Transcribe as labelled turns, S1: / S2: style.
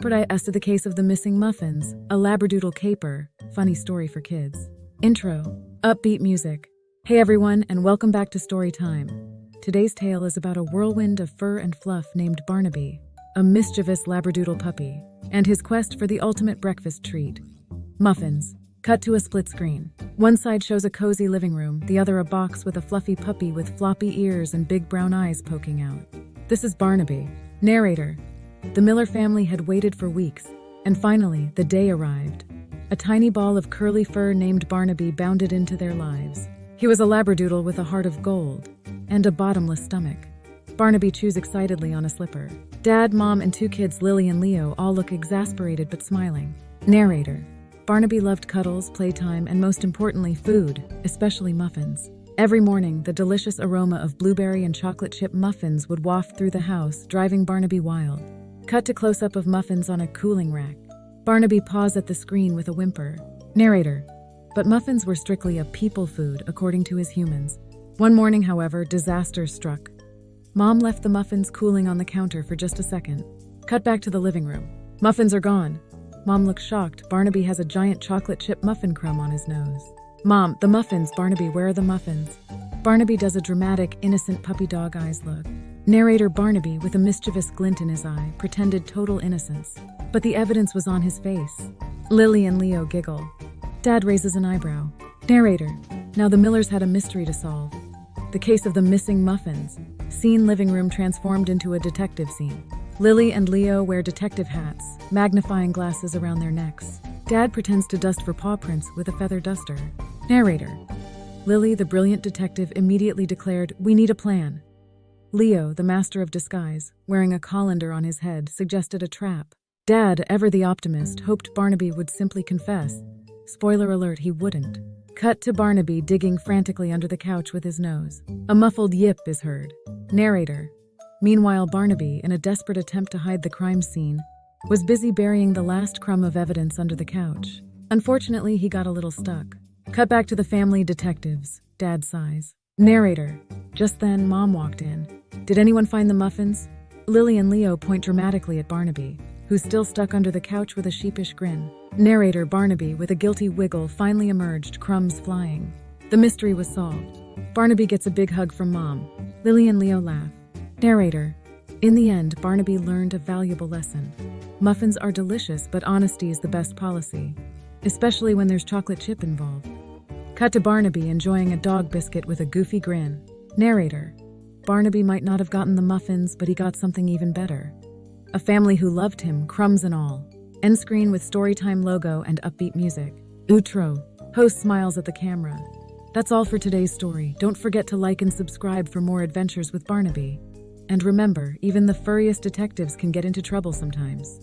S1: As to the case of the missing muffins, a labradoodle caper, funny story for kids. Intro, upbeat music. Hey everyone, and welcome back to Story Time. Today's tale is about a whirlwind of fur and fluff named Barnaby, a mischievous labradoodle puppy, and his quest for the ultimate breakfast treat. Muffins. Cut to a split screen. One side shows a cozy living room, the other a box with a fluffy puppy with floppy ears and big brown eyes poking out. This is Barnaby. Narrator. The Miller family had waited for weeks, and finally, the day arrived. A tiny ball of curly fur named Barnaby bounded into their lives. He was a labradoodle with a heart of gold and a bottomless stomach. Barnaby chews excitedly on a slipper. Dad, Mom, and 2 kids, Lily and Leo, all look exasperated but smiling. Narrator. Barnaby loved cuddles, playtime, and most importantly, food, especially muffins. Every morning, the delicious aroma of blueberry and chocolate chip muffins would waft through the house, driving Barnaby wild. Cut to close-up of muffins on a cooling rack. Barnaby paused at the screen with a whimper. Narrator. But muffins were strictly a people food, according to his humans. One morning, however, disaster struck. Mom left the muffins cooling on the counter for just a second. Cut back to the living room. Muffins are gone. Mom looks shocked. Barnaby has a giant chocolate chip muffin crumb on his nose. Mom, the muffins. Barnaby, where are the muffins? Barnaby does a dramatic, innocent puppy dog eyes look. Narrator. Barnaby, with a mischievous glint in his eye, pretended total innocence. But the evidence was on his face. Lily and Leo giggle. Dad raises an eyebrow. Narrator. Now the Millers had a mystery to solve. The case of the missing muffins. Scene: living room transformed into a detective scene. Lily and Leo wear detective hats, magnifying glasses around their necks. Dad pretends to dust for paw prints with a feather duster. Narrator. Lily, the brilliant detective, immediately declared, "We need a plan." Leo, the master of disguise, wearing a colander on his head, suggested a trap. Dad, ever the optimist, hoped Barnaby would simply confess. Spoiler alert, he wouldn't. Cut to Barnaby digging frantically under the couch with his nose. A muffled yip is heard. Narrator. Meanwhile, Barnaby, in a desperate attempt to hide the crime scene, was busy burying the last crumb of evidence under the couch. Unfortunately, he got a little stuck. Cut back to the family detectives. Dad sighs. Narrator. Just then, Mom walked in. Did anyone find the muffins? Lily and Leo point dramatically at Barnaby, who's still stuck under the couch with a sheepish grin. Narrator. Barnaby, with a guilty wiggle, finally emerged, crumbs flying. The mystery was solved. Barnaby gets a big hug from Mom. Lily and Leo laugh. Narrator. In the end, Barnaby learned a valuable lesson. Muffins are delicious, but honesty is the best policy, especially when there's chocolate chip involved. Cut to Barnaby enjoying a dog biscuit with a goofy grin. Narrator. Barnaby might not have gotten the muffins, but he got something even better. A family who loved him, crumbs and all. End screen with Storytime logo and upbeat music. Outro. Host smiles at the camera. That's all for today's story. Don't forget to like and subscribe for more adventures with Barnaby. And remember, even the furriest detectives can get into trouble sometimes.